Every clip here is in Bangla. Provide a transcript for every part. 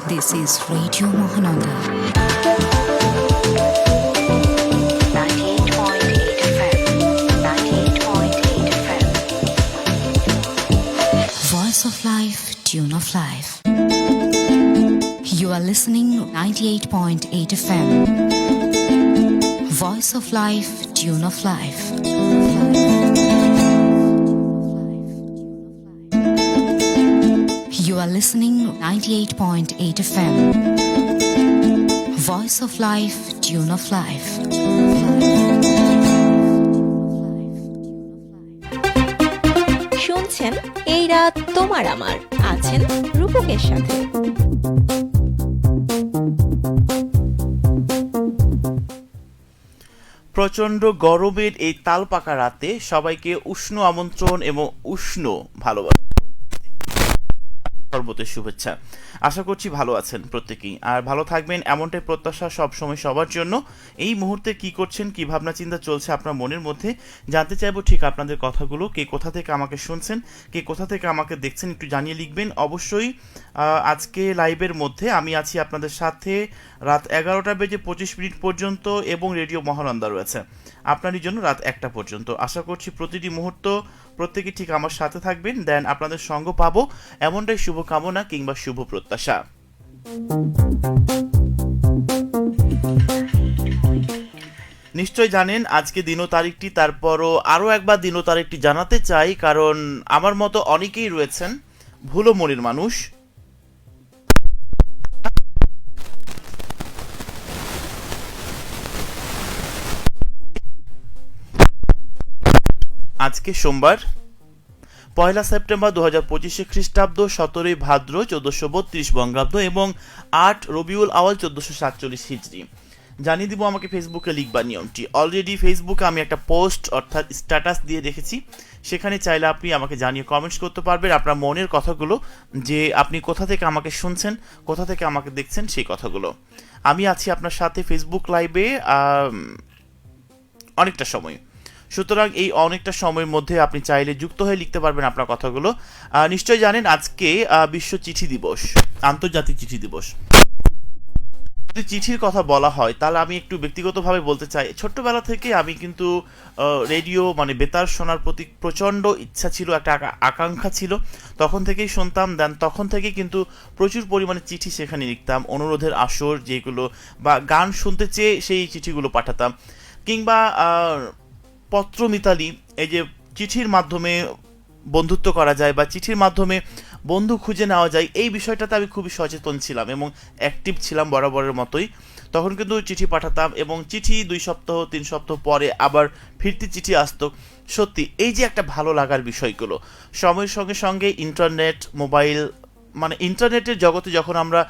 This is Radio Mahananda. 98.8 FM. 98.8 FM. Voice of Life, Tune of Life. You are listening 98.8 FM. Voice of Life, Tune of Life. You are listening 98.8 FM. Voice of Life, Tune of Life. শুনছেন এই রাত তোমার আমার, আছেন রূপকের সাথে। প্রচণ্ড গরমের এই তালপাকা রাতে সবাইকে উষ্ণ আমন্ত্রণ এবং উষ্ণ ভালোবাসা, সর্বতের শুভেচ্ছা। আশা করছি ভালো আছেন প্রত্যেকেই, আর ভালো থাকবেন এমনটাই প্রত্যাশা সবসময় সবার জন্য। এই মুহূর্তে কি করছেন, কি ভাবনা চিন্তা চলছে আপনার মনের মধ্যে, জানতে চাইবো ঠিক আপনাদের কথাগুলো। কে কোথা থেকে আমাকে শুনছেন, কে কোথা থেকে আমাকে দেখছেন, একটু জানিয়ে লিখবেন অবশ্যই। আজকে লাইভের মধ্যে আমি আছি আপনাদের সাথে রাত 11:25 পর্যন্ত, এবং রেডিও মহানন্দা রয়েছে আপনারই জন্য রাত 1টা পর্যন্ত। আশা করছি প্রতিটি মুহূর্ত প্রত্যেকে ঠিক আমার সাথে থাকবেন, দেন আপনাদের সঙ্গ পাবো এমনটাই শুভকামনা কিংবা শুভ প্রত্যাশা। নিশ্চয় জানেন আজকে দিন ও তারিখটি, তারপরও আরও একবার দিন ও তারিখটি জানাতে চাই, কারণ আমার মতো অনেকেই রয়েছেন ভুলো মনের মানুষ। আজকে সোমবার 1 সেপ্টেম্বর 2025 খ্রিস্টাব্দ, 17 ভাদ্র 1432 বঙ্গাব্দ এবং 8 রবিউল আওয়াল 1447 হিজরি। জানিয়ে দিব আমাকে ফেসবুকে লিখবার নিয়মটি। অলরেডি ফেসবুকে আমি একটা পোস্ট অর্থাৎ স্ট্যাটাস দিয়ে রেখেছি, সেখানে চাইলে আপনি আমাকে জানিয়ে কমেন্টস করতে পারবেন আপনার মনের কথাগুলো, যে আপনি কোথা থেকে আমাকে শুনছেন, কোথা থেকে আমাকে দেখছেন সেই কথাগুলো। আমি আছি আপনার সাথে ফেসবুক লাইভে অনেকটা সময়, সুতরাং এই অনেকটা সময়ের মধ্যে আপনি চাইলে যুক্ত হয়ে লিখতে পারবেন আপনার কথাগুলো। নিশ্চয় জানেন আজকে বিশ্ব চিঠি দিবস, আন্তর্জাতিক চিঠি দিবস। যদি চিঠির কথা বলা হয় তাহলে আমি একটু ব্যক্তিগতভাবে বলতে চাই, ছোট্টবেলা থেকে আমি কিন্তু রেডিও মানে বেতার শোনার প্রতি প্রচণ্ড ইচ্ছা ছিল, একটা আকাঙ্ক্ষা ছিল, তখন থেকেই শুনতাম। দেন তখন থেকেই কিন্তু প্রচুর পরিমাণে চিঠি সেখানে লিখতাম, অনুরোধের আসর যেগুলো, বা গান শুনতে চেয়ে সেই চিঠিগুলো পাঠাতাম, কিংবা পত্র মিতালি, এই যে চিঠির মাধ্যমে বন্ধুত্ব করা যায় বা চিঠির মাধ্যমে বন্ধু খুঁজে নেওয়া যায়, এই বিষয়টাতে আমি খুবই সচেতন ছিলাম এবং অ্যাক্টিভ ছিলাম বরাবরের মতোই। তখন কিন্তু চিঠি পাঠাতাম এবং চিঠি 2 সপ্তাহ 3 সপ্তাহ পরে আবার ফিরতি চিঠি আসতো। সত্যি এই যে একটা ভালো লাগার বিষয়গুলো, সময়ের সঙ্গে সঙ্গে ইন্টারনেট, মোবাইল, মানে ইন্টারনেটের জগতে যখন আমরা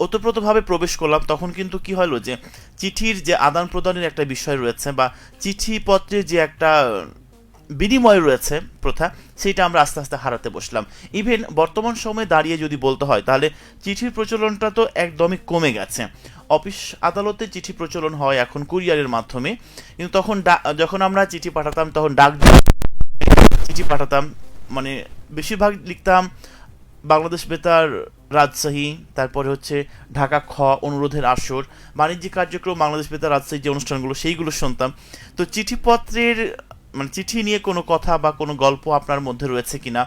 ওতপ্রোতভাবে প্রবেশ করলাম, তখন কিন্তু কি হলো যে চিঠির যে আদান প্রদানের একটা বিষয় রয়েছে বা চিঠিপত্রের যে একটা বিনিময় রয়েছে প্রথা, সেটা আমরা আস্তে আস্তে হারাতে বসলাম। ইভেন বর্তমান সময়ে দাঁড়িয়ে যদি বলতে হয় তাহলে চিঠির প্রচলনটা তো একদমই কমে গেছে। অফিস আদালতে চিঠি প্রচলন হয় এখন কুরিয়ারের মাধ্যমে, কিন্তু তখন যখন আমরা চিঠি পাঠাতাম তখন ডাক চিঠি পাঠাতাম, মানে বেশিরভাগ লিখতাম বাংলাদেশ বেতার রাজশাহী, তারপরে হচ্ছে ঢাকা খ, অনুরোধের আসর, বাণিজ্যিক কার্যক্রম, বাংলাদেশ বেতার রাজশাহী যে অনুষ্ঠানগুলো সেইগুলো শুনতাম। তো চিঠিপত্রের মানে চিঠি নিয়ে কোনো কথা বা কোনো গল্প আপনার মধ্যে রয়েছে কিনা,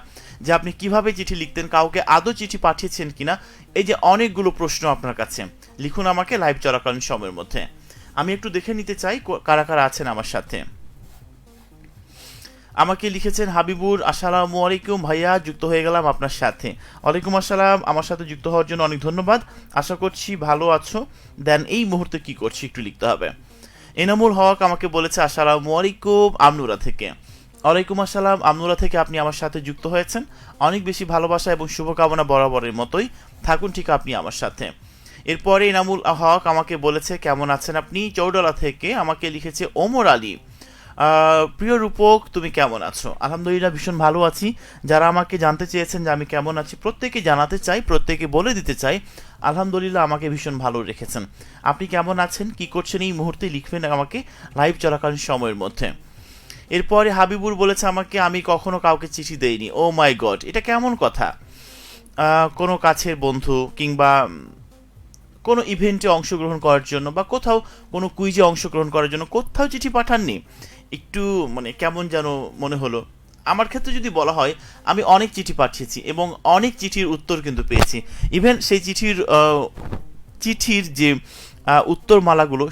যে আপনি কিভাবে চিঠি লিখতেন, কাউকে আদৌ চিঠি পাঠিয়েছেন কিনা, এই যে অনেকগুলো প্রশ্ন আপনার কাছে, লিখুন আমাকে লাইভ চলাকালীন সময়ের মধ্যে। আমি একটু দেখে নিতে চাই কারা কারা আছেন আমার সাথে। আমাকে লিখেছেন হাবিবুর, আসসালামু আলাইকুম ভাইয়া, যুক্ত হয়ে গেলাম আপনার সাথে। ওয়ালাইকুম আসসালাম, আমার সাথে যুক্ত হওয়ার জন্য অনেক ধন্যবাদ। আশা করছি ভালো আছো। দেন এই মুহূর্তে কি করছি একটু লিখতে হবে। এনামুল হক আমাকে বলেছে আসসালামু আলাইকুম আমনুরা থেকে। ওয়ালাইকুম আসসালাম, আমনুরা থেকে আপনি আমার সাথে যুক্ত হয়েছেন। অনেক বেশি ভালোবাসা এবং শুভকামনা বরাবরের মতোই, থাকুন ঠিক আপনি আমার সাথে। এরপরে এনামুল হক আমাকে বলেছে কেমন আছেন আপনি, চৌডলা থেকে। আমাকে লিখেছে ওমর আলী, প্রিয় রূপক তুমি কেমন আছো? আলহামদুলিল্লাহ ভীষণ ভালো আছি। যারা আমাকে জানতে চেয়েছেন যে আমি কেমন আছি, প্রত্যেকে জানাতে চাই, প্রত্যেকে বলে দিতে চাই আলহামদুলিল্লাহ আমাকে ভীষণ ভালো রেখেছেন। আপনি কেমন আছেন, কি করছেন এই মুহূর্তে লিখবেন আমাকে লাইভ চলাকালীন সময়ের মধ্যে। এরপরে হাবিবুর বলেছে আমাকে আমি কখনো কাউকে চিঠি দেইনি। ও মাই গড, এটা কেমন কথা? কোনো কাছের বন্ধু কিংবা কোনো ইভেন্টে অংশগ্রহণ করার জন্য বা কোথাও কোনো কুইজে অংশগ্রহণ করার জন্য কোথাও চিঠি পাঠাননি? একটু মানে কেমন যেন মনে হলো। আমার ক্ষেত্রে যদি বলা হয়, আমি অনেক চিঠি পাঠিয়েছি এবং অনেক চিঠির উত্তর কিন্তু পেয়েছি। ইভেন সেই চিঠির যে উত্তরমালাগুলো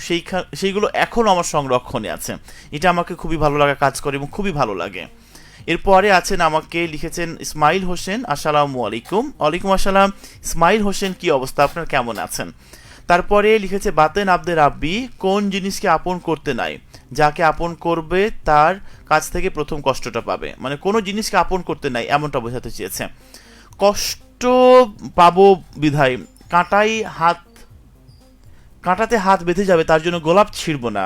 সেইগুলো এখনও আমার সংরক্ষণে আছে। এটা আমাকে খুবই ভালো লাগা কাজ করে এবং খুবই ভালো লাগে। এরপরে আছেন, আমাকে লিখেছেন ইসমাইল হোসেন, আসসালামু আলাইকুম। ওয়ালাইকুম আসসালাম। ইসমাইল হোসেন, কি অবস্থা আপনার, কেমন আছেন? তারপরে লিখেছে বাতেন আব্দের রাব্বি, কোন জিনিসকে আপন করতে নাই, যাকে আপন করবে তার কাছ থেকে প্রথম কষ্টটা পাবে। মানে কোনো জিনিসকে আপন করতে নাই এমনটা বোঝাতে চেয়েছে। কষ্ট পাবো বিধায় কাঁটাতে হাত বেঁধে যাবে তার জন্য গোলাপ ছিঁড়ব না,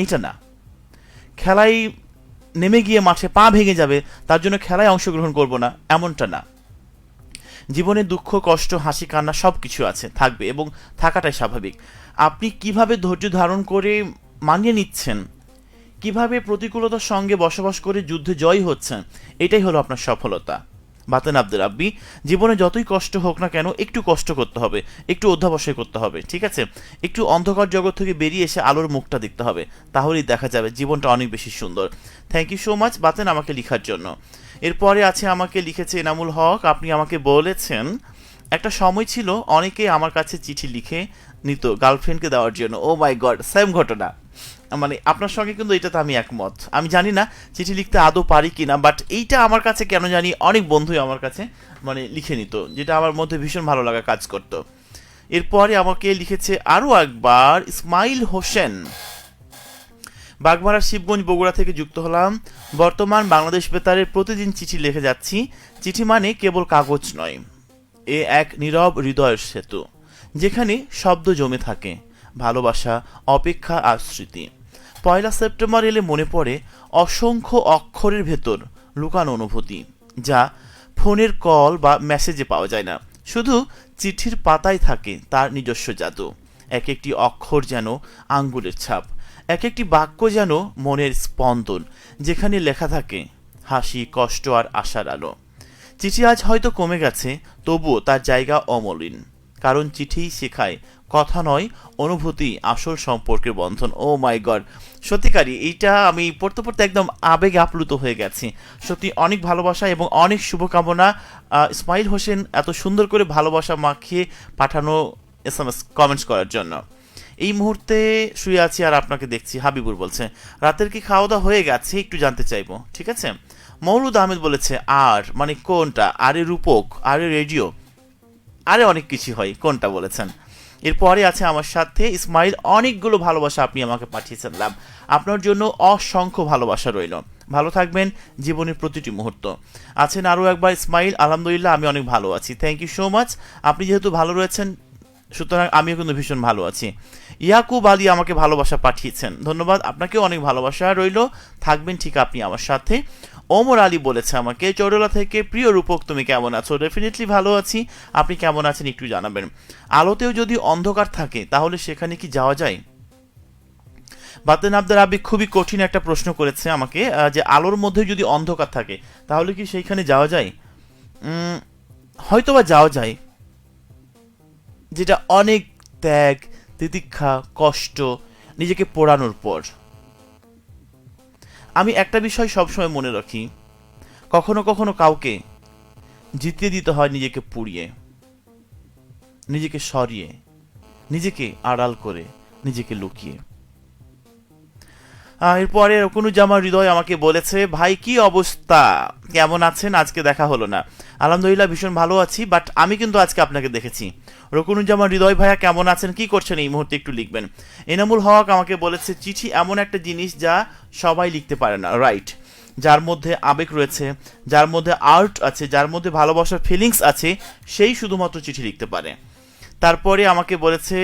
এইটা না। খেলায় নেমে গিয়ে মাঠে পা ভেঙে যাবে তার জন্য খেলায় অংশগ্রহণ করব না, এমনটা না। জীবনে দুঃখ, কষ্ট, হাসি, কান্না সব কিছু আছে, থাকবে এবং থাকাটাই স্বাভাবিক। আপনি কিভাবে ধৈর্য ধারণ করে মানিয়ে নিচ্ছেন, কিভাবে প্রতিকূলতার সঙ্গে বসবাস করে যুদ্ধে জয় হচ্ছেন, এটাই হলো আপনার সফলতা। বাতেন আব্দুর রাব্বি, জীবনে যতই কষ্ট হোক না কেন একটু কষ্ট করতে হবে, একটু অধ্যাবসায় করতে হবে, ঠিক আছে? একটু অন্ধকার জগৎ থেকে বেরিয়ে এসে আলোর মুখটা দেখতে হবে, তাহলেই দেখা যাবে জীবনটা অনেক বেশি সুন্দর। Thank you so much Baten আমাকে লেখার জন্য। এরপরে আছে, আমাকে লিখেছে এনামুল হক, আপনি আমাকে বলেছেন একটা সময় ছিল অনেকে আমার কাছে চিঠি লিখে নিত গার্লফ্রেন্ডকে দেওয়ার জন্য। ও মাই গড, সেম ঘটনা। মানে আপনার সঙ্গে কিন্তু এটাতে আমি একমত। আমি জানি না চিঠি লিখতে আদৌ পারি কিনা, বাট এইটা আমার কাছে কেন জানি অনেক বন্ধুই আমার কাছে মানে লিখে নিত, যেটা আমার মধ্যে ভীষণ ভালো লাগা কাজ করতো। এরপরে আমাকে লিখেছে আরও একবার ইসমাইল হোসেন, বাগমারা, শিবগঞ্জ, বগুড়া থেকে যুক্ত হলাম। বর্তমান বাংলাদেশ বেতারের প্রতিদিন চিঠি লিখে যাচ্ছি। চিঠি মানে কেবল কাগজ নয়, এ এক নীরব হৃদয়ের সেতু, যেখানে শব্দ জমে থাকে, ভালোবাসা, অপেক্ষা আর স্মৃতি। 1 সেপ্টেম্বর এলে মনে পড়ে অসংখ্য অক্ষরের ভেতর লুকানো অনুভূতি, যা ফোনের কল বা মেসেজে পাওয়া যায় না। শুধু চিঠির পাতায় থাকে তার নিজস্ব জাদু। এক একটি অক্ষর যেন আঙ্গুলের ছাপ, এক একটি বাক্য যেন মনের স্পন্দন, যেখানে লেখা থাকে হাসি, কষ্ট আর আশার আলো। চিঠি আজ হয়তো কমে গেছে, তবুও তার জায়গা অমলিন, কারণ চিঠিই শেখায় কথা নয়, অনুভূতি আসল সম্পর্কের বন্ধন। ও মাই গড, সত্যিকারই এইটা আমি পড়তে পড়তে একদম আবেগে আপ্লুত হয়ে গেছি। সত্যি অনেক ভালোবাসা এবং অনেক শুভকামনা ইসমাইল হোসেন এত সুন্দর করে ভালোবাসা মাখিয়ে পাঠানো SMS কমেন্টস করার জন্য। এই মুহূর্তে শুয়ে আছি আর আপনাকে দেখছি। হাবিবুর বলছে রাতের কি খাওয়া দাওয়া হয়ে গেছে, একটু জানতে চাইবো, ঠিক আছে? মৌলুদ আহমেদ বলেছে আর মানে কোনটা, আরে রূপক, আরে রেডিও, আরে অনেক কিছু হয়, কোনটা বলেছেন? এরপরে আছে আমার সাথে ইসমাইল, অনেকগুলো ভালোবাসা আপনি আমাকে পাঠিয়েছেন, আপনার জন্য অসংখ্য ভালোবাসা রইল। ভালো থাকবেন জীবনের প্রতিটি মুহূর্ত। আছেন আরও একবার ইসমাইল, আলহামদুলিল্লাহ আমি অনেক ভালো আছি। Thank you so much. আপনি যেহেতু ভালো রয়েছেন সুতরাং আমিও কিন্তু ভীষণ ভালো আছি। ইয়াকুব আলী আমাকে ভালোবাসা পাঠিয়েছেন, ধন্যবাদ। আপনাকেও অনেক ভালোবাসা রইল, থাকবেন ঠিক আপনি আমার সাথে। ওমর আলী বলেছে আমাকে চৌরলা থেকে, প্রিয় রূপক তুমি কেমন আছো? ডেফিনেটলি ভালো আছি, আপনি কেমন আছেন একটু জানাবেন। আলোতেও যদি অন্ধকার থাকে তাহলে সেখানে কি যাওয়া যায়? বাতেন আব্দুর রাব্বি খুবই কঠিন একটা প্রশ্ন করেছে আমাকে, যে আলোর মধ্যে যদি অন্ধকার থাকে তাহলে কি সেইখানে যাওয়া যায়? হয়তোবা যাওয়া যায়, যেটা অনেক ত্যাগ, তিতিক্ষা, কষ্ট, নিজেকে পোড়ানোর পর। আমি একটা বিষয় সবসময় মনে রাখি, কখনো কখনো কাউকে জিতিয়ে দিতে হয় নিজেকে পুড়িয়ে, নিজেকে সরিয়ে, নিজেকে আড়াল করে, নিজেকে লুকিয়ে। এরপরে রকুনুজ্জামান হৃদয় আমাকে বলেছে ভাই কি অবস্থা, কেমন আছেন, আজকে দেখা হলো না। আলহামদুলিল্লাহ ভীষণ ভালো আছি, বাট আমি কিন্তু আজকে আপনাকে দেখেছি। রকুনুজ্জামান হৃদয় ভাইয়া কেমন আছেন, কি করছেন এই মুহূর্তে একটু লিখবেন। এনামুল হক আমাকে বলেছে চিঠি এমন একটা জিনিস যা সবাই লিখতে পারে না, রাইট? যার মধ্যে আবেগ রয়েছে, যার মধ্যে আর্ট আছে, যার মধ্যে ভালোবাসার ফিলিংস আছে, সেই শুধুমাত্র চিঠি লিখতে পারে। তারপরে আমাকে বলেছে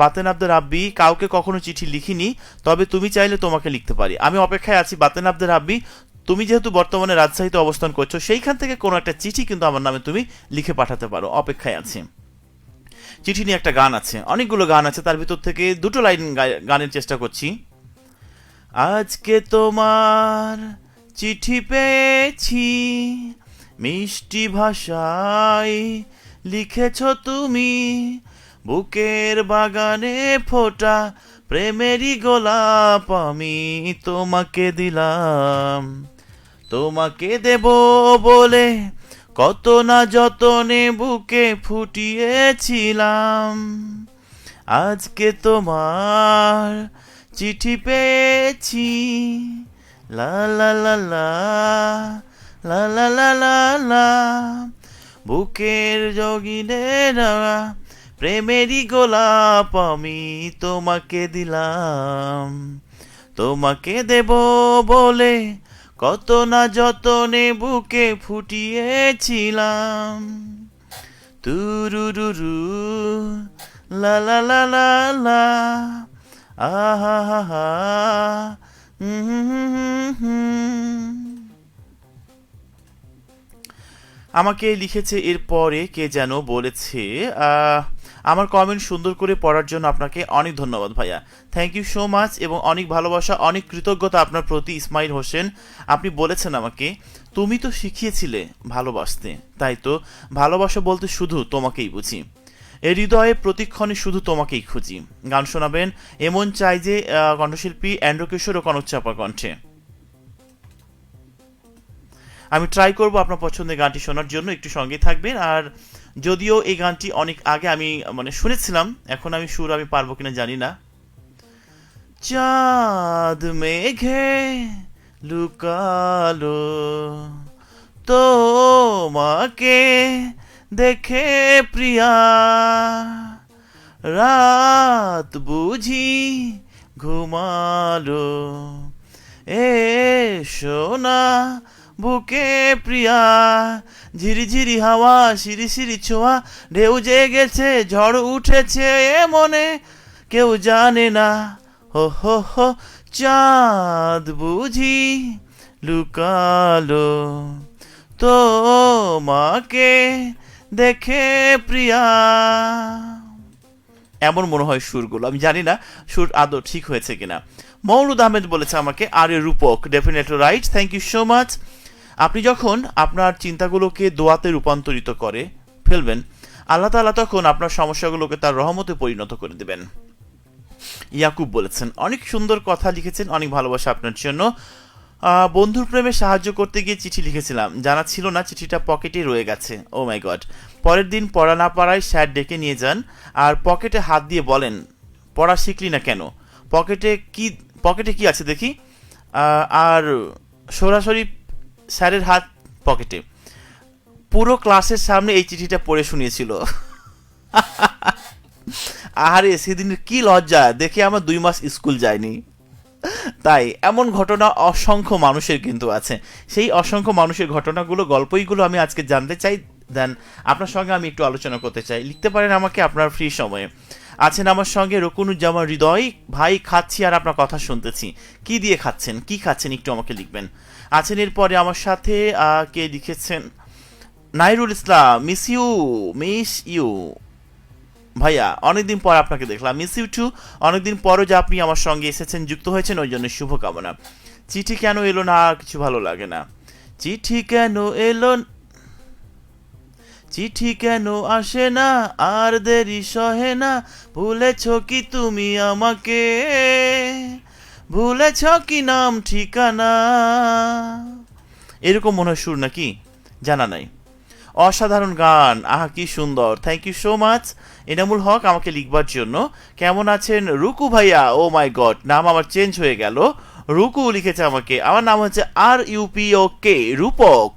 বাতেন আব্দুর রাব্বি, কাউকে কখনো চিঠি লিখিনি, তবে তুমি চাইলে তোমাকে লিখতে পারি। আমি অপেক্ষায় আছি বাতেন আব্দুর রাব্বি, তুমি যেহেতু বর্তমানে রাজশাহীতে অবস্থান করছো, সেইখান থেকে কোনো একটা চিঠি কিন্তু আমার নামে তুমি লিখে পাঠাতে পারো, অপেক্ষায় আছি। চিঠি নিয়ে একটা গান আছে, অনেকগুলো গান আছে, তার ভিতর থেকে দুটো লাইন গানের চেষ্টা করছি। আজকে তোমার চিঠি পেয়েছি, মিষ্টি ভাষায় লিখেছ তুমি, বুকের বাগানে ফোটা প্রেমেরই গোলাপ আমি তোমাকে দিলাম, তোমাকে দেব বলে কত না যতনে বুকে ফুটিয়েছিলাম, আজকে তোমার চিঠি পেয়েছি, লা লা লা লা লা লা লা লা লা, বুকের জগিনে রাঙা প্রেমেরই গোলাপ আমি তোমাকে দিলাম, তোমাকে দেব বলে কত না যতনে বুকে ফুটিয়েছিলাম, তুরুরুরু লা লা লা লা লা, আহা হা হা, আমাকে লিখেছে এরপরে কে যেন বলেছে, আমার কমেন্ট সুন্দর করে পড়ার জন্য আপনাকে অনেক ধন্যবাদ ভাইয়া, থ্যাংক ইউ সো মাচ, এবং অনেক ভালোবাসা, অনেক কৃতজ্ঞতা আপনার প্রতি ইসমাইল হোসেন। আপনি বলেছেন আমাকে, তুমি তো শিখিয়েছিলে ভালোবাসতে, তাই তো ভালোবাসা বলতে শুধু তোমাকেই বুঝি, এ হৃদয়ে প্রতিক্ষণে শুধু তোমাকেই খুঁজি। গান শোনাবেন এমন চাই যে কণ্ঠশিল্পী অ্যান্ড্রু কিশোর ও কনক চাপার কণ্ঠে। আমি ট্রাই করব আপনার পছন্দের গানটি শোনার জন্য, একটু সঙ্গে থাকবেন। আর যদিও এই গানটি অনেক আগে আমি শুনেছিলাম, এখন আমি সুর আমি পারবো কিনা জানি না। চাঁদ মেঘে লুকালো তোমাকে দেখে প্রিয়া, রাত বুঝি ঘুমালো সোনা বুকে প্রিয়া, ঝিরিঝিরি হাওয়া শিরি শিরি ছোঁয়া, ঢেউ জেগেছে ঝড় উঠেছে এ মনে কেউ জানে না, হো হো হো, চাঁদ বুঝি লুকালো তোমাকে দেখে প্রিয়া। এমন মনে হয় সুরগুলো, আমি জানি না সুর আদৌ ঠিক হয়েছে কিনা। মৌলুদ আহমেদ বলেছে আমাকে, আরে Rupak, definitely right, thank you so much. আপনি যখন আপনার চিন্তাগুলোকে দোয়াতে রূপান্তরিত করে ফেলবেন, আল্লাহ তাআলা তখন আপনার সমস্যাগুলোকে তার রহমতে পরিণত করে দেবেন। ইয়াকুব বলেছেন, অনেক সুন্দর কথা লিখেছেন, অনেক ভালোবাসা আপনার জন্য। বন্ধুর প্রেমে সাহায্য করতে গিয়ে চিঠি লিখেছিলাম, জানা ছিল না চিঠিটা পকেটে রয়ে গেছে, ও মাই গড। পরের দিন পড়া না পারায় স্যার ডেকে নিয়ে যান আর পকেটে হাত দিয়ে বলেন, পড়া শিখলি না কেন, পকেটে কি আছে দেখি, আর সরাসরি স্যারের হাত পকেটে। পুরো ক্লাসের সামনে এই চিঠিটা পড়ে শুনিয়েছিল। আরে সেদিনের কি লজ্জা, দেখে আমার 2 মাস স্কুল যায়নি। তাই এমন ঘটনা অসংখ্য মানুষের কিন্তু আছে, সেই অসংখ্য মানুষের ঘটনাগুলো, গল্পইগুলো আমি আজকে জানতে চাই, দেন আপনার সঙ্গে আমি একটু আলোচনা করতে চাই। লিখতে পারেন আমাকে আপনার ফ্রি সময়ে। আছেন আমার সঙ্গে রকুনুজ্জামান হৃদয় ভাই, খাচ্ছি আর আপনার কথা শুনতেছি। কি দিয়ে খাচ্ছেন, কি খাচ্ছেন একটু আমাকে লিখবেন। আছেন এরপরে আমার সাথে কে লিখেছেন, নাইরুল ইসলাম, মিস ইউ ভাইয়া, অনেকদিন পর আপনাকে দেখলাম, মিস ইউ টু। অনেকদিন পরও যে আপনি আমার সঙ্গে এসেছেন, যুক্ত হয়েছেন, ওই জন্য শুভকামনা। চিঠি কেন এলো না, আর কিছু ভালো লাগে না, চিঠি কেন এলো, চিঠি কেন আসে না, আর দেরি সহে না, ভুলেছ কি তুমি আমাকে, ভুলেছ কি নাম ঠিকানা, এরকম মনে হয় সুর নাকি, জানা নাই। অসাধারণ গান, আহা কি সুন্দর, thank you so much Enamul Haque আমাকে লিখবার জন্য। কেমন আছেন রুকু ভাইয়া, ও মাই গড, নাম আমার চেঞ্জ হয়ে গেল। রুকু লিখেছে আমাকে, আমার নাম হচ্ছে RUPOK, রূপক।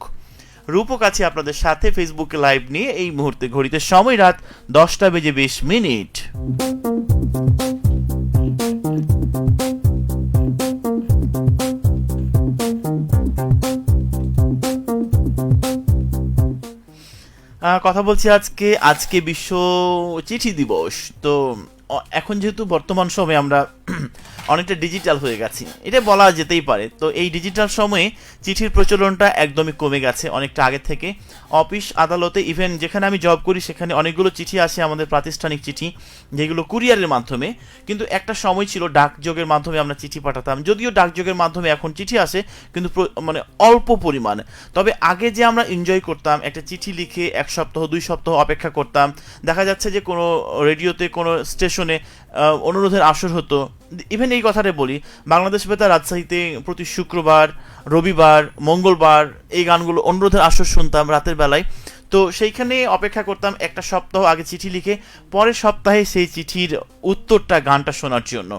রূপক আছে আপনাদের সাথে ফেসবুকে লাইভ নিয়ে এই মুহূর্তে। ঘড়িতে সময় রাত 10:20। কথা বলছি আজকে বিশ্ব চিঠি দিবস। তো এখন যেহেতু বর্তমান সময়ে আমরা অনেকটা ডিজিটাল হয়ে গেছি, এটা বলা যেতেই পারে। তো এই ডিজিটাল সময়ে চিঠির প্রচলনটা একদমই কমে গেছে অনেকটা আগে থেকে। অফিস আদালতে ইভেন যেখানে আমি জব করি সেখানে অনেকগুলো চিঠি আসে, আমাদের প্রাতিষ্ঠানিক চিঠি, যেগুলো কুরিয়ারের মাধ্যমে। কিন্তু একটা সময় ছিল ডাকযোগের মাধ্যমে আমরা চিঠি পাঠাতাম, যদিও ডাকযোগের মাধ্যমে এখন চিঠি আসে কিন্তু মানে অল্প পরিমাণ। তবে আগে যে আমরা এনজয় করতাম, একটা চিঠি লিখে 1 সপ্তাহ 2 সপ্তাহ অপেক্ষা করতাম, দেখা যাচ্ছে যে কোনো রেডিওতে কোনো স্টেশনে অনুরোধের আসর হতো। ইভেন এই কথাটা বলি, বাংলাদেশ বেতার রাজশাহীতে প্রতি শুক্রবার, রবিবার, মঙ্গলবার এই গানগুলো অনুরোধের আসর শুনতাম রাতের বেলায়। তো সেইখানে অপেক্ষা করতাম একটা সপ্তাহ আগে চিঠি লিখে, পরের সপ্তাহে সেই চিঠির উত্তরটা গানটা শোনার জন্য।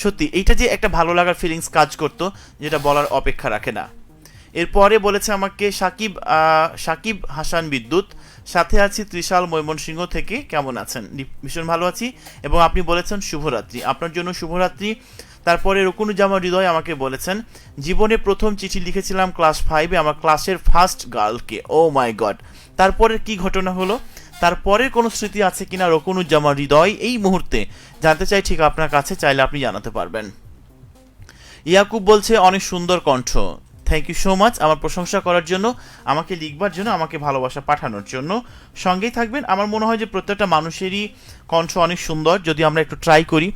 সত্যি এইটা যে একটা ভালো লাগার ফিলিংস কাজ করতো, যেটা বলার অপেক্ষা রাখে না। এরপরে বলেছে আমাকে সাকিব হাসান বিদ্যুৎ, সাথে আছি ত্রিশাল ময়মনসিংহ থেকে, কেমন আছেন? ভীষণ ভালো আছি। এবং আপনি বলেছেন শুভরাত্রি, আপনার জন্য শুভরাত্রি। তারপরে রকুনুজ্জামান হৃদয় আমাকে বলেছেন, জীবনে প্রথম চিঠি লিখেছিলাম ক্লাস 5-এ আমার ক্লাসের ফার্স্ট গার্লকে। ও মাই গড, তারপরে কি ঘটনা হলো? তারপরের কোনো স্মৃতি আছে কিনা রকুনুজ্জামান হৃদয় এই মুহূর্তে জানতে চাই ঠিক আপনার কাছে, চাইলে আপনি জানাতে পারবেন। ইয়াকুব বলছে অনেক সুন্দর কণ্ঠ, থ্যাংক ইউ সো মাচ আমার প্রশংসা করার জন্য, আমাকে লিখবার জন্য, আমাকে ভালোবাসা পাঠানোর জন্য। সঙ্গেই থাকবেন। আমার মনে হয় যে প্রত্যেকটা মানুষেরই কণ্ঠ অনেক সুন্দর, যদি আমরা একটু ট্রাই করি।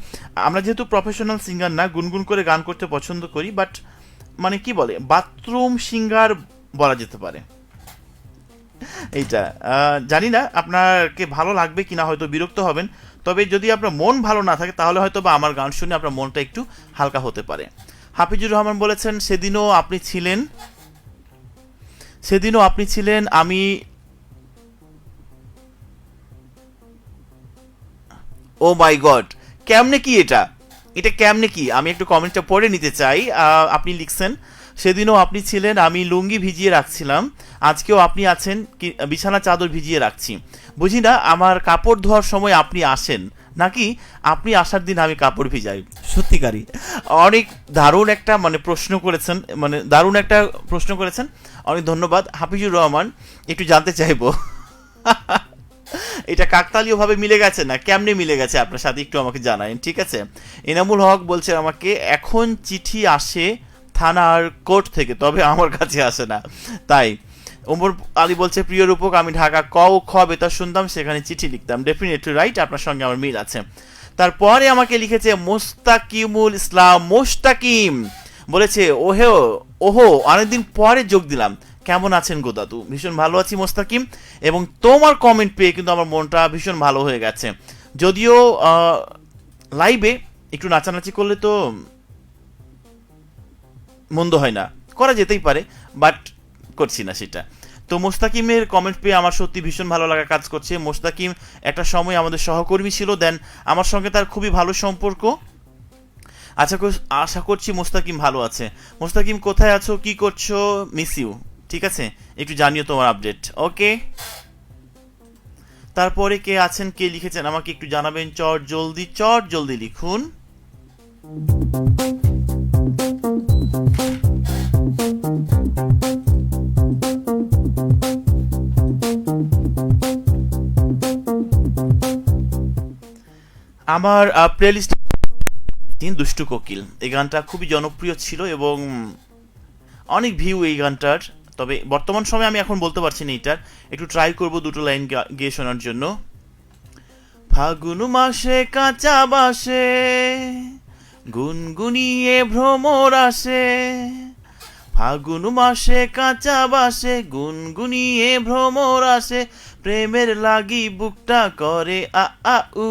আমরা যেহেতু প্রফেশনাল সিঙ্গার না, গুনগুন করে গান করতে পছন্দ করি, বাট মানে কি বলে, বাথরুম সিঙ্গার বলা যেতে পারে এইটা। জানি না আপনাকে ভালো লাগবে কিনা, হয়তো বিরক্ত হবেন। তবে যদি আপনার মন ভালো না থাকে তাহলে হয়তো বা আমার গান শুনে আপনার মনটা একটু হালকা হতে পারে। হাফিজুর রহমান বলেছেন, সেদিনও আপনি ছিলেন আমি। ও মাই গড, কেমনে কি এটা কেমনে কি? আমি একটু কমেন্টটা পড়ে নিতে চাই। আপনি লিখছেন, সেদিনও আপনি ছিলেন আমি লুঙ্গি ভিজিয়ে রাখছিলাম, আজকেও আপনি আছেন বিছানা চাদর ভিজিয়ে রাখছি। বুঝি না আমার কাপড় ধোয়ার সময় আপনি আসেন নাকি আপনি আসার দিন আমি কাপড় ভিজাই। সত্যিকারই অনেক দারুণ একটা প্রশ্ন করেছেন। অনেক ধন্যবাদ হাফিজুর রহমান। একটু জানতে চাইবো এটা কাকতালীয় ভাবে মিলে গেছে না কেমনে মিলে গেছে আপনার সাথে, একটু আমাকে জানাবেন, ঠিক আছে? এনামুল হক বলছে আমাকে, এখন চিঠি আসে থানার কোর্ট থেকে, তবে আমার কাছে আসে না। তাই ওমর আলী বলছে, প্রিয় রূপক, আমি ঢাকা ক ও খ বেতার শুনতাম, সেখানে চিঠি লিখতাম। ডেফিনেটলি রাইট, আপনার সঙ্গে আমার মিল আছে। তারপরে আমাকে লিখেছে মোস্তাকিমুল ইসলাম, মোস্তাকিম বলেছে, ওহো অনেকদিন পরে যোগ দিলাম, কেমন আছেন গো দাদু? ভীষণ ভালো আছি মোস্তাকিম, এবং তোমার কমেন্ট পেয়ে কিন্তু আমার মনটা ভীষণ ভালো হয়ে গেছে। যদিও লাইভে একটু নাচানাচি করলে তো মন্দ হয় না, করা যেতেই পারে, বাট করছি না সেটা। তো মোস্তাকিমের কমেন্ট পেয়ে আমার সত্যি ভীষণ ভালো লাগা কাজ করছে। মোস্তাকিম একটা সময় আমাদের সহকর্মী ছিল, দেন আমার সঙ্গে তার খুবই ভালো সম্পর্ক। আশা করছি মোস্তাকিম ভালো আছে। মোস্তাকিম কোথায় আছো, কি করছো? Miss you. ঠিক আছে, একটু জানিও তোমার আপডেট। ওকে, তারপরে কে আছেন, কে লিখেছেন আমাকে একটু জানাবেন। চট জলদি লিখুন। আমার প্লেলিস্ট দুষ্টু কোকিল, এই গানটা খুবই জনপ্রিয় ছিল এবং অনেক ভিউ এই গানটার। তবে বর্তমান সময়ে আমি এখন বলতে পারছি না এটার, একটু ট্রাই করব দুটো লাইন গেয়ে শোনার জন্য। ফাগুন মাসে কাঁচা বাসে গুনগুনিয়ে ভ্রমর আসে, ফাগুন মাসে কাঁচা বাসে গুনগুনিয়ে ভ্রমর আসে, প্রেমের লাগি বুকটা করে আ আ উ,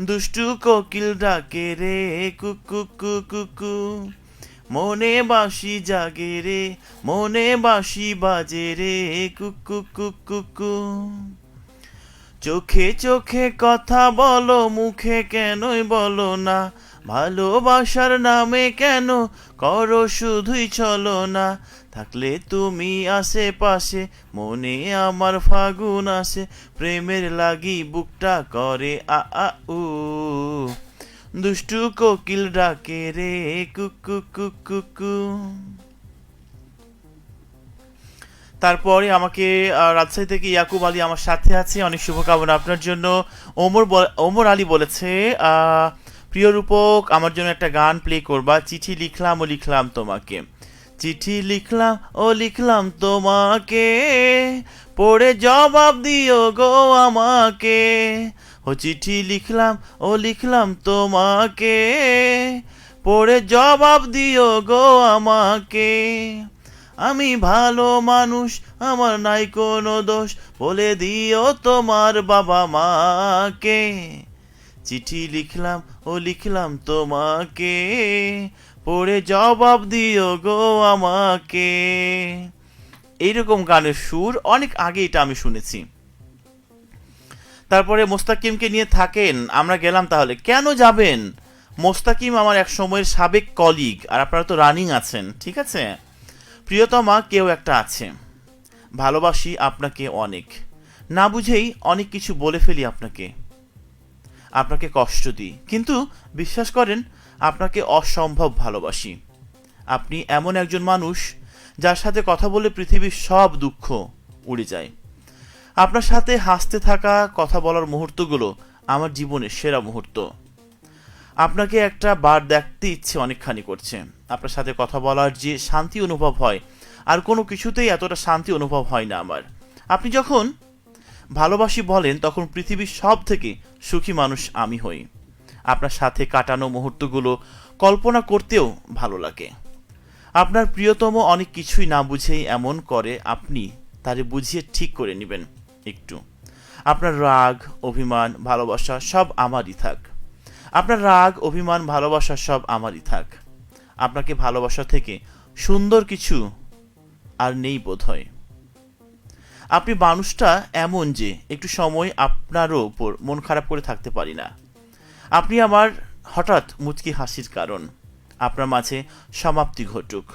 দুষ্টু কোকিল ডাকে রে কুকু কুকু, মনে বাঁশি জাগে রে, মনে বাঁশি বাজে রে কুকু কুকু। চোখে চোখে কথা বলো, মুখে কেনই বলো না, ভালোবাসার নামে কেন করো শুধুই চলো না, থাকলে তুমি আশেপাশে মনে আমার ফাগুন আসে, প্রেমের লাগি বুকটা করে আ আ উ, দুষ্টু কোকিল ডাকে রে কুকু কুকু। তারপরে আমাকে রাজশাহী থেকে ইয়াকুব আলী আমার সাথে আছে, অনেক শুভকামনা আপনার জন্য। ওমর আলী বলেছে, প্রিয় রূপক, আমার জন্য একটা গান প্লে করবা। চিঠি লিখলাম ও লিখলাম তোমাকে, চিঠি লিখলাম ও লিখলাম তোমাকে, পড়ে জবাব দিও গো আমাকে। ও চিঠি লিখলাম ও লিখলাম তোমাকে, পড়ে জবাব দিও গো আমাকে। আমি ভালো মানুষ, আমার নাই কোনো দোষ, বলে দিও তোমার বাবা মাকে। চিঠি লিখলাম ও লিখলাম তোমাকে, পড়ে জবাব দিও গো আমাকে। এইরকম গানের সুর অনেক আগে এটা আমি শুনেছি। তারপরে মোস্তাকিমকে নিয়ে থাকেন, আমরা গেলাম। তাহলে কেন যাবেন? মোস্তাকিম আমার এক সময়ের সাবেক কলিগ, আর আপনারা তো রানিং আছেন, ঠিক আছে। প্রিয়তমা, কেউ একটা আছে, ভালোবাসি আপনাকে অনেক, না বুঝেই অনেক কিছু বলে ফেলি আপনাকে, আপনাকে কষ্ট দিই, কিন্তু বিশ্বাস করেন আপনাকে অসম্ভব ভালোবাসি। আপনি এমন একজন মানুষ যার সাথে কথা বলে পৃথিবীর সব দুঃখ উড়ে যায়। আপনার সাথে হাসতে থাকা, কথা বলার মুহূর্তগুলো আমার জীবনের সেরা মুহূর্ত। আপনাকে একটা বার দেখতে ইচ্ছে অনেকখানি করছে। আপনার সাথে কথা বলার যে শান্তি অনুভব হয়, আর কোনো কিছুতেই এতটা শান্তি অনুভব হয় না আমার। আপনি যখন ভালোবাসি বলেন, তখন পৃথিবীর সব থেকে সুখী মানুষ আমি হই। আপনার সাথে কাটানো মুহূর্তগুলো কল্পনা করতেও ভালো লাগে। আপনার প্রিয়তম অনেক কিছুই না বুঝেই এমন করে, আপনি তারে বুঝিয়ে ঠিক করে নেবেন একটু। আপনার রাগ, অভিমান, ভালোবাসা সব আমারই থাক। আপনার রাগ, অভিমান, ভালোবাসা সব আমারই থাক। আপনাকে ভালোবাসা থেকে সুন্দর কিছু আর নেই বোধহয়। আপনি মানুষটা এমন যে একটু সময় আপনারও উপর মন খারাপ করে থাকতে পারি না। আপনি আমার হঠাৎ মুচকি হাসির কারণ। আপনার মাঝে সমাপ্তি ঘটুক।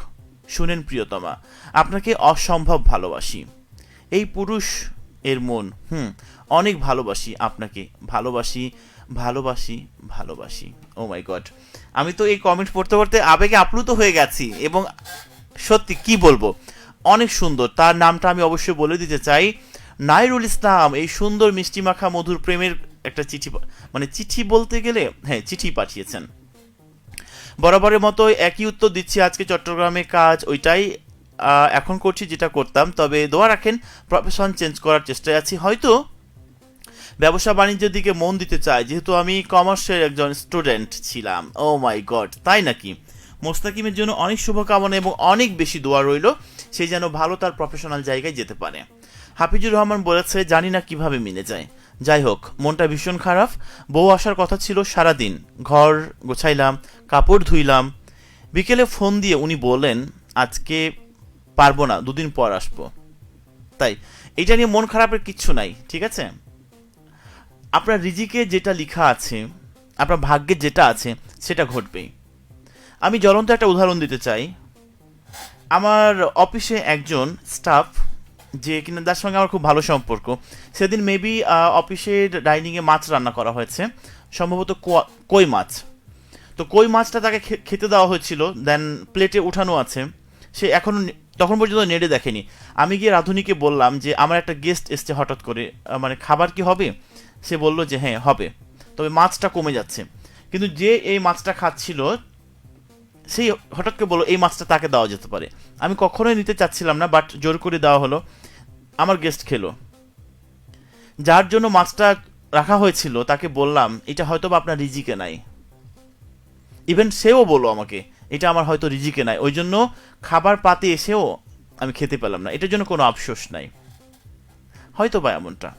শুনেন প্রিয়তমা, আপনাকে অসম্ভব ভালোবাসি। এই পুরুষ এর মন অনেক ভালোবাসি আপনাকে, ভালোবাসি ভালোবাসি ভালোবাসি। ও মাই গড, আমি তো এই কমেন্ট পড়তে পড়তে আবেগে আপ্লুত হয়ে গেছি, এবং সত্যি কি বলবো, অনেক সুন্দর। তার নামটা আমি অবশ্যই বলে দিতে চাই, নাইরুল ইসলাম। এই সুন্দর মিষ্টি মাখা মধুর প্রেমের একটা চিঠি, মানে চিঠি বলতে গেলে হ্যাঁ চিঠি পাঠিয়েছেন। বরাবরের মতো একই উত্তর দিচ্ছি আজকে। চট্টগ্রামে কাজ ওইটাই এখন করছি যেটা করতাম, তবে দোয়া রাখেন প্রফেশন চেঞ্জ করার চেষ্টায় আছি। হয়তো ব্যবসা বাণিজ্যের দিকে মন দিতে চাই, যেহেতু আমি কমার্সের একজন স্টুডেন্ট ছিলাম। ও মাই গড, তাই নাকি? মোস্তাকিমের জন্য অনেক শুভকামনা এবং অনেক বেশি দোয়া রইল, সে যেন ভালো তার প্রফেশনাল জায়গায় যেতে পারে। হাফিজুর রহমান বলেছে, জানি না কিভাবে মিলে যায়। যাই হোক, মনটা ভীষণ খারাপ। বউ আসার কথা ছিল সারাদিন, ঘর গোছাইলাম, কাপড় ধুইলাম। বিকেলে ফোন দিয়ে উনি বললেন আজকে পারবো না, দুদিন পর আসবো। তাই এইটা নিয়ে মন খারাপের কিচ্ছু নাই, ঠিক আছে। আপনার রিজিকে যেটা লেখা আছে, আপনার ভাগ্যে যেটা আছে সেটা ঘটবেই। আমি জ্বলন্ত একটা উদাহরণ দিতে চাই। আমার অফিসে একজন স্টাফ, যে কিনা যার সঙ্গে আমার খুব ভালো সম্পর্ক, সেদিন মেবি অফিসের ডাইনিংয়ে মাছ রান্না করা হয়েছে, সম্ভবত কই মাছ। তো কই মাছটা তাকে খেতে দেওয়া হয়েছিল, দেন প্লেটে উঠানো আছে। সে এখনও তখন পর্যন্ত নেড়ে দেখেনি। আমি গিয়ে রাঁধুনিকে বললাম যে আমার একটা গেস্ট এসছে হঠাৎ করে, মানে খাবার কি হবে? সে বলল যে হ্যাঁ হবে, তবে মাছটা কমে যাচ্ছে। কিন্তু যে এই মাছটা খাচ্ছিল সেই হঠাৎ করে বললো এই মাছটা তাকে দেওয়া যেতে পারে। আমি কখনোই নিতে চাচ্ছিলাম না, বাট জোর করে দেওয়া হলো। আমার গেস্ট খেলো। যার জন্য মাছটা রাখা হয়েছিল তাকে বললাম এটা হয়তো বা আপনার রিজিকে নাই। ইভেন সেও বললো আমাকে এটা আমার হয়তো রিজিকে নাই, ওই জন্য খাবার পাতে এসেও আমি খেতে পেলাম না। এটার জন্য কোনো আফসোস নাই, হয়তো বা এমনটা।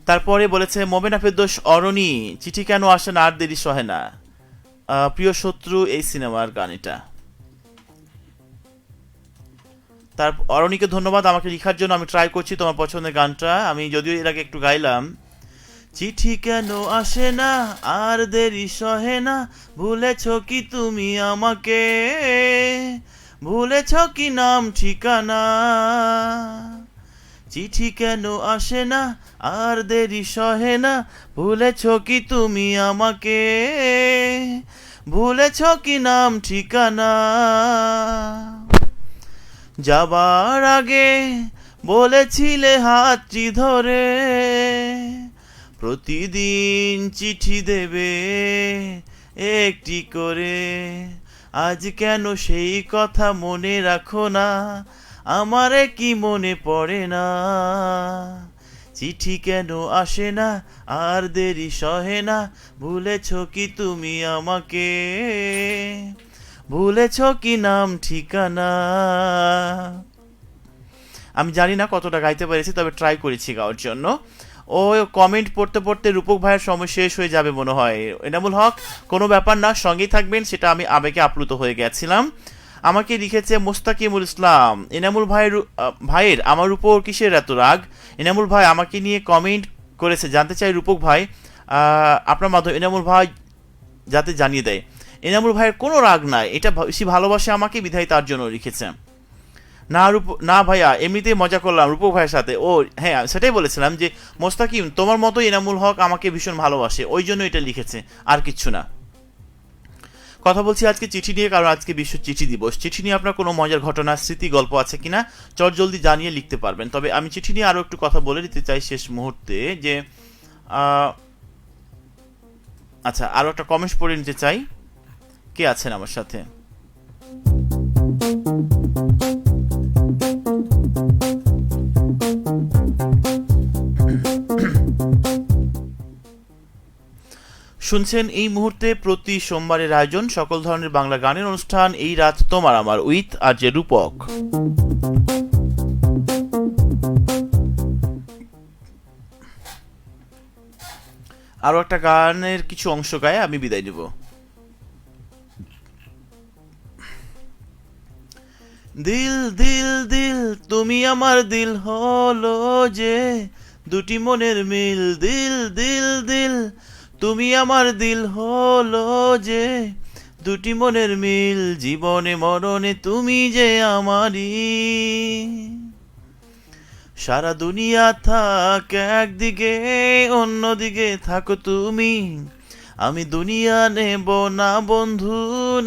তারপরে বলেছে মোমেনা ফেরদৌস অরণি, চিঠি কেন আসে না, আর দেরি সহে না। প্রিয় শত্রু এই সিনেমার গান এটা। তার অরণিকে ধন্যবাদ আমাকে লেখার জন্য। আমি ট্রাই করছি তোমার পছন্দের গানটা, আমি যদিও এর আগে একটু গাইলাম। চিঠি কেন আসে না, আর দেরি সহে না, ভুলেছ কি তুমি আমাকে, ভুলেছ কি নাম ঠিকানা। চিঠি কেন আসে না, আর দেরি সহে না, ভুলেছ কি তুমি আমাকে, ভুলেছ কি নাম ঠিকানা। যাবার আগে বলেছিলে হাতটি ধরে, প্রতিদিন চিঠি দেবে একটি করে, আজ কেন সেই কথা মনে রাখো না, আমারে কি মনে পড়ে না, চিঠি কেন আসে না আর দেরি সহে না, ভুলেছ কি তুমি আমাকে, ভুলেছ কি নাম ঠিকানা। আমি জানি না কতটা গাইতে পেরেছি, তবে ট্রাই করেছি গাওয়ার জন্য। ও কমেন্ট পড়তে পড়তে রূপক ভাইয়ের সময় শেষ হয়ে যাবে মনে হয়। এনামুল হক, কোনো ব্যাপার না, সঙ্গেই থাকবেন, সেটা আমি আবেগে আপ্লুত হয়ে গেছিলাম। আমাকে লিখেছে মোস্তাকিমুল ইসলাম, এনামুল ভাইয়ের আমার উপর কিসের এত রাগ? এনামুল ভাই আমাকে নিয়ে কমেন্ট করেছে, জানতে চাই রূপক ভাই আপনার মাধ্যমে এনামুল ভাই যাতে জানিয়ে দেয়। এনামুল ভাইয়ের কোনো রাগ নাই, এটা বেশি ভালোবাসে আমাকে, বিধায় তার জন্য লিখেছে। না ভাইয়া, এমনিতেই মজা করলাম রূপক ভাইয়ের সাথে। ও হ্যাঁ, সেটাই বলেছিলাম যে মোস্তাকিম তোমার মতো এনামুল হক আমাকে ভীষণ ভালোবাসে, ওই জন্য এটা লিখেছে, আর কিচ্ছু না। কথা বলছি আজকে চিঠি নিয়ে, কারণ আজকে বিশ্ব চিঠি দিবস। চিঠি নিয়ে আপনার কোনো মজার ঘটনা, স্মৃতি, গল্প আছে কিনা জলদি জানিয়ে লিখতে পারবেন। তবে আমি চিঠি নিয়ে আরও একটু কথা বলে দিতে চাই শেষ মুহূর্তে, যে আচ্ছা আরও একটা কমেন্টস পড়ে নিতে চাই। কে আছেন আমার সাথে? শুনছেন এই মুহূর্তে প্রতি সোমবারের আয়োজন সকল ধরনের বাংলা গানের অনুষ্ঠান এই রাত তোমার আমার উইথ আরজে রূপক। আরো একটা গানের কিছু অংশ গায়ে আমি বিদায় নেব। দিল দিল দিল তুমি আমার দিল হলো যে, দুটি মনের মিল, দিল দিল দিল তুমি আমার দিল হলো যে, দুটি মনের মিল, জীবনে মরণে তুমি যে আমারই। সারা দুনিয়া থাক একদিকে, অন্যদিকে থাকো তুমি, আমি দুনিয়া নেব না বন্ধু,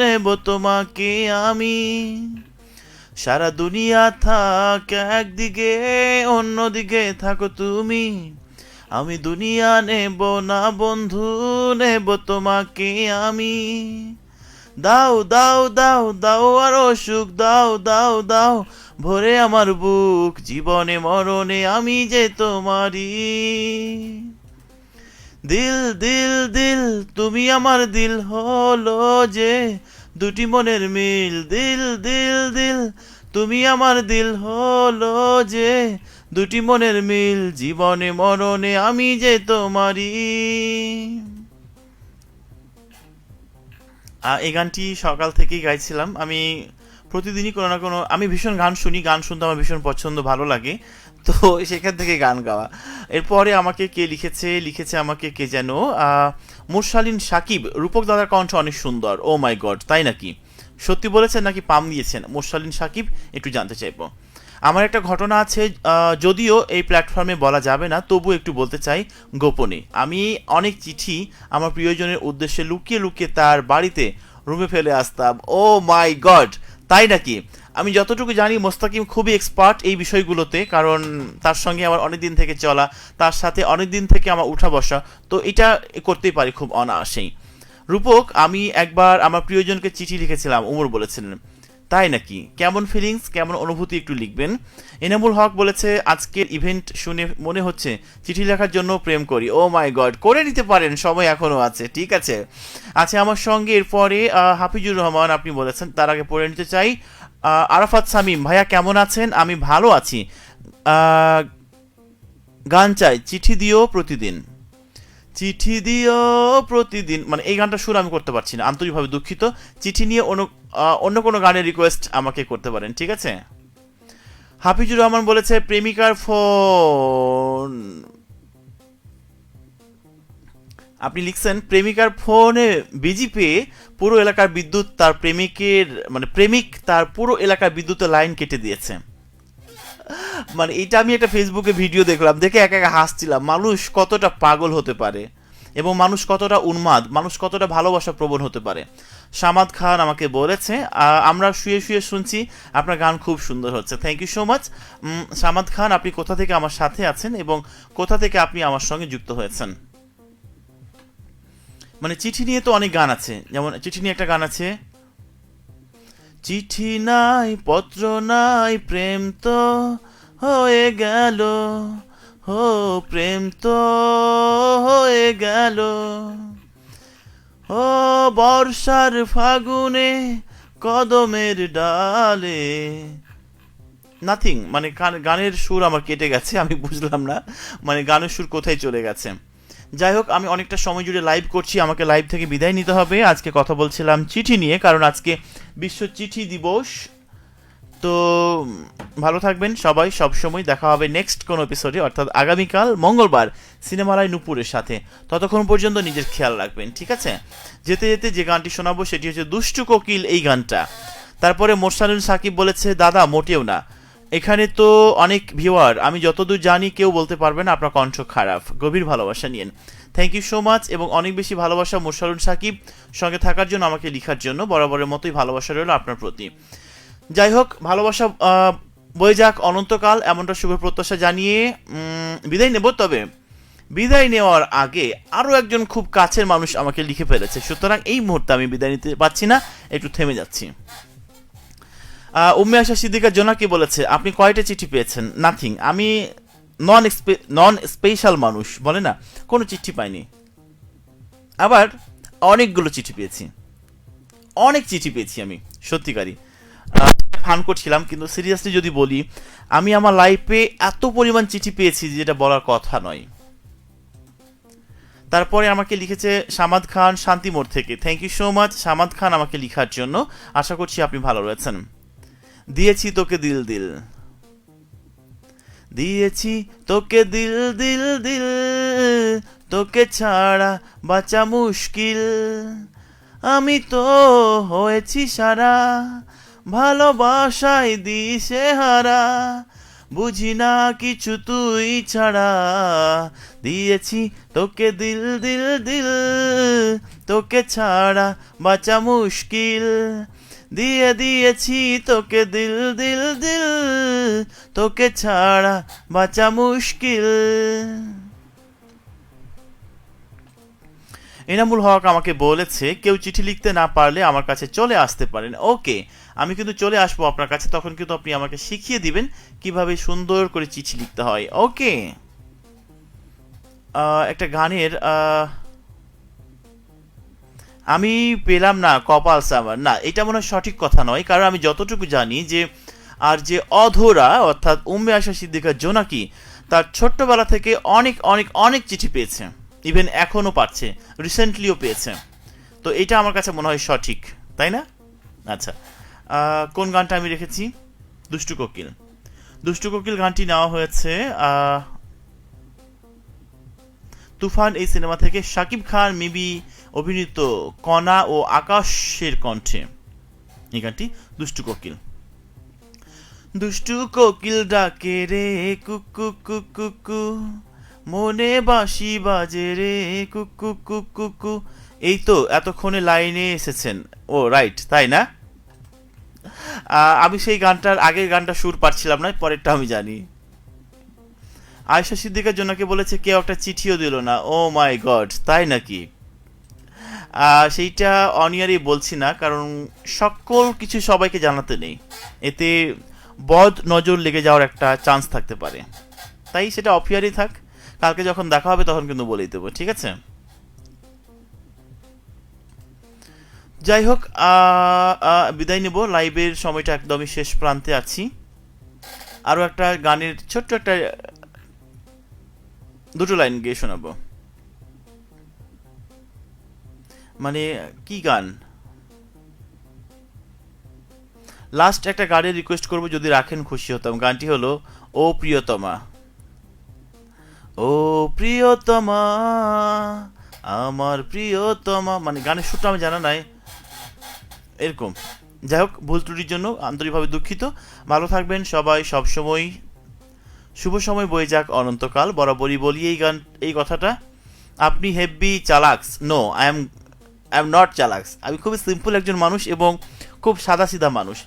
নেব তোমাকে আমি। সারা দুনিয়া থাক একদিকে, অন্যদিকে থাকো তুমি, আমি দুনিয়া নেব না বন্ধু, নেব তোমাকে আমি। দাও দাও দাও দাও আরো সুখ, দাও দাও দাও ভরে আমার বুক, জীবনে মরণে আমি যে তোমারই। দিল দিল দিল তুমি আমার দিল হলো যে, দুটি মনের মিল, দিল দিল দিল তুমি আমার দিল হলো যে, দুটি মনের মিল, জীবনে মরণে আমি যে তোমারই। এই গানটি সকাল থেকেই গাইছিলাম আমি। প্রতিদিনই কোনো না কোনো, আমি ভীষণ গান শুনি, গান শুনতে আমার ভীষণ পছন্দ, ভালো লাগে, তো সেখান থেকে গান গাওয়া। এরপরে আমাকে কে লিখেছে আমাকে কে যেন, মুরসালিন সাকিব, রূপক দাদার কণ্ঠ অনেক সুন্দর। ও মাই গড, তাই নাকি? সত্যি বলেছেন নাকি পাম দিয়েছেন? মুরসালিন সাকিব, একটু জানতে চাইবো। আমার একটা ঘটনা আছে, যদিও এই প্ল্যাটফর্মে বলা যাবে না, তবু একটু বলতে চাই গোপনে। আমি অনেক চিঠি আমার প্রিয়জনের উদ্দেশ্যে লুকিয়ে লুকিয়ে তার বাড়িতে রুমে ফেলে আসতাম। ও মাই গড, তাই নাকি? আমি যতটুকু জানি মোস্তাকিম খুবই এক্সপার্ট এই বিষয়গুলোতে, কারণ তার সঙ্গে আমার অনেক দিন থেকে চলা, তার সাথে অনেক দিন থেকে আমার উঠা বসা, তো এটা করতেই পারি খুব অনায়াসেই। রূপক, আমি একবার আমার প্রিয়জনকে চিঠি লিখেছিলাম, উমর বলেছিলেন। তাই নাকি? কেমন ফিলিংস, কেমন অনুভূতি একটু লিখবেন। এনামুল হক বলেছে আজকের ইভেন্ট শুনে মনে হচ্ছে চিঠি লেখার জন্য প্রেম করি। ও মাই গড, করে নিতে পারেন, সময় এখনো আছে, ঠিক আছে। আচ্ছা, আমার সঙ্গে এরপরে হাফিজুর রহমান আপনি বলেছেন, তার আগে পড়ে নিতে চাই। আরাফাত সামিম, ভাইয়া কেমন আছেন? আমি ভালো আছি। গান চাই, চিঠি দিও প্রতিদিন, চিঠি দিও প্রতিদিন, মানে এই গানটা সুর আমি করতে পারছি না, আন্তরিকভাবে দুঃখিত। চিঠি নিয়ে অন্য কোনো গানের রিকোয়েস্ট আমাকে করতে পারেন, ঠিক আছে। হাফিজুর রহমান বলেছে প্রেমিকার ফোন, আপনি লিখছেন প্রেমিকার ফোনে বিজি পেয়ে পুরো এলাকার বিদ্যুৎ তার প্রেমিক তার পুরো এলাকার বিদ্যুতের লাইন কেটে দিয়েছে। মানে এটা আমি একটা ফেসবুকে ভিডিও দেখলাম, দেখে একা একা হাসছিলাম। মানুষ কতটা পাগল হতে পারে, এবং মানুষ কতটা উন্মাদ, মানুষ কতটা ভালোবাসা প্রবণ হতে পারে। সামাদ খান আমাকে বলেছে আমরা শুয়ে শুয়ে শুনছি, আপনার গান খুব সুন্দর হচ্ছে। Thank you so much Samad Khan. আপনি কোথা থেকে আমার সাথে আছেন এবং কোথা থেকে আপনি আমার সঙ্গে যুক্ত হয়েছেন? মানে চিঠি নিয়ে তো অনেক গান আছে, যেমন চিঠি নিয়ে একটা গান আছে, চিঠি নাই পত্র নাই প্রেম তো হয়ে গেল, হো প্রেম তো হয়ে গেল, ও বর্ষার ফাগুনে কদমের ডালে। নাথিং, মানে গানের সুর আমার কেটে গেছে, আমি বুঝলাম না মানে গানের সুর কোথায় চলে গেছে। যাই হোক, আমি অনেকটা সময় জুড়ে লাইভ করছি, আমাকে লাইভ থেকে বিদায় নিতে হবে। আজকে কথা বলছিলাম চিঠি নিয়ে, কারণ আজকে বিশ্ব চিঠি দিবস। তো ভালো থাকবেন সবাই, সবসময় দেখা হবে নেক্সট কোনো এপিসোডে, অর্থাৎ আগামীকাল মঙ্গলবার সিনেমালায় নূপুরের সাথে। ততক্ষণ পর্যন্ত নিজের খেয়াল রাখবেন, ঠিক আছে? যেতে যেতে যে গানটি শোনাবো সেটি হচ্ছে দুষ্টু কোকিল, এই গানটা। তারপরে মোরসালুল সাকিব বলেছে, দাদা মোটেও না, এখানে তো অনেক ভিউয়ার, আমি যতদূর জানি কেউ বলতে পারবে না আপনার কণ্ঠ খারাপ, গভীর ভালোবাসা নিয়েন। থ্যাংক ইউ সো মাচ, এবং অনেক বেশি ভালোবাসা মোরসালুল সাকিব, সঙ্গে থাকার জন্য, আমাকে লেখার জন্য। বরাবরের মতোই ভালোবাসা রইল আপনার প্রতি। যাই হোক, ভালোবাসা বয়ে যাক অনন্তকাল, এমনটা শুভ প্রত্যাশা জানিয়ে বিদায় নেব। তবে বিদায় নেওয়ার আগে আরও একজন খুব কাছের মানুষ আমাকে লিখে ফেলেছে, সুতরাং এই মুহূর্তে আমি বিদায় নিতে পারছি না, একটু থেমে যাচ্ছি। উম্মে আশা সিদ্দিকা জোনাকি বলেছে, আপনি কয়টা চিঠি পেয়েছেন? নাথিং, আমি নন স্পেশাল মানুষ বলে না, কোনো চিঠি পাইনি। আবার অনেকগুলো চিঠি পেয়েছি, অনেক চিঠি পেয়েছি আমি, সত্যিকারই ফান করছিলাম। কিন্তু সিরিয়াসলি যদি বলি, আমি আমার লাইফে এত পরিমাণ চিঠি পেয়েছি যেটা বলার কথা নয়। তারপরে আমাকে লিখেছে সামাদ খান শান্তিমোড় থেকে। Thank you so much Samad Khan আমাকে লিখার জন্য, আশা করছি আপনি ভালো রয়েছেন। দিয়েছি তোকে দিল দিল, দিয়েছি তোকে দিল দিল দিল, তোকে ছাড়া বাঁচা মুশকিল, আমি তো হয়েছি সারা, ভালোবাসায় দিশে হারা, বুঝি না কিছু তুই ছাড়া, দিয়েছি তোকে দিল দিল দিল, তোকে ছাড়া বাঁচা মুশকিল, দিয়েছি তোকে দিল দিল দিল, তোকে ছাড়া বাঁচা মুশকিল। এনামুল হক আমাকে বলেছে, কেউ চিঠি লিখতে না পারলে আমার কাছে চলে আসতে পারেন। ওকে, আমি কিন্তু চলে আসবো আপনার কাছে, তখন কিন্তু আপনি আমাকে শিখিয়ে দিবেন কিভাবে সুন্দর করে চিঠি লিখতে হয়। ওকে, একটা গানের আমি পেলাম না কপাল সামার, না এটা মনে হয় সঠিক কথা নয়, কারণ আমি যতটুকু জানি যে আর যে অধরা অর্থাৎ উম্মে আশা সিদ্দিকা জোনাকি, তার ছোট্টবেলা থেকে অনেক অনেক অনেক চিঠি পেয়েছে, ইভেন এখনও পাচ্ছে, রিসেন্টলিও পেয়েছে। তো এটা আমার কাছে মনে হয় সঠিক, তাই না? আচ্ছা, কোন গানটা আমি রেখেছি? দুষ্টু কোকিল। দুষ্টু কোকিল গানটি নেওয়া হয়েছে তুফান এই সিনেমা থেকে, শাকিব খান মিবি অভিনীত কণা ও আকাশের কণ্ঠে এই গানটি দুষ্টু কোকিল। দুষ্টু কোকিল ডাকে রে কুকু কুকু, মনে বাঁশি বাজে রে কুকু কুকু। এই তো এতক্ষণে লাইনে এসেছেন, ও রাইট, তাই না? আমি সেই গানটার আগের গানটা সুর পাচ্ছিলাম না, পরেরটা আমি জানি। আয়েশা সিদ্দিকার জোনাকি বলেছে, কেউ একটা চিঠিও দিল না। ও মাই গড, তাই নাকি? সেইটা অনিয়ারই বলছি না, কারণ সকল কিছু সবাইকে জানাতে নেই, এতে বদ নজর লেগে যাওয়ার একটা চান্স থাকতে পারে, তাই সেটা অফিয়ারই থাক। কালকে যখন দেখা হবে তখন কিন্তু বলেই দেবো, ঠিক আছে? যাই হোক, বিদায় নেব, লাইভের সময়টা একদমই শেষ প্রান্তে আছি। আরও একটা গানের ছোট্ট একটা দুটো লাইন গিয়ে শোনাবো। মানে কি গান, লাস্ট একটা গানের রিকোয়েস্ট করব, যদি রাখেন খুশি হতাম। গানটি হলো ও প্রিয়তমা, ও প্রিয়তমা আমার প্রিয়তমা, মানে গানের সুরটা আমি জানা নাই, এরকম। যাই হোক, ভুল ত্রুটির জন্য আন্তরিকভাবে দুঃখিত। ভালো থাকবেন সবাই, সবসময় শুভ সময় বয়ে যাক অনন্তকাল। বরাবরই বলি এই কথাটা, আপনি হেভি চালাক্স। নো, আই এম নট চালাক্স, আমি খুবই সিম্পল একজন মানুষ এবং খুব সাদাসিধা মানুষ।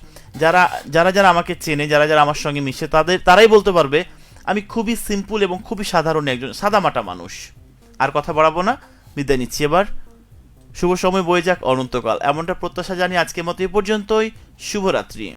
যারা যারা যারা আমাকে চেনে, যারা যারা আমার সঙ্গে মিশে, তারাই বলতে পারবে আমি খুবই সিম্পল এবং খুবই সাধারণ একজন সাদামাটা মানুষ। আর কথা বাড়াবো না, বিদায় নিচ্ছি এবার। শুভ সময় বয়ে যাক অনন্তকাল, এমনটা প্রত্যাশা জানি। আজকের মতো এ পর্যন্তই। শুভরাত্রি।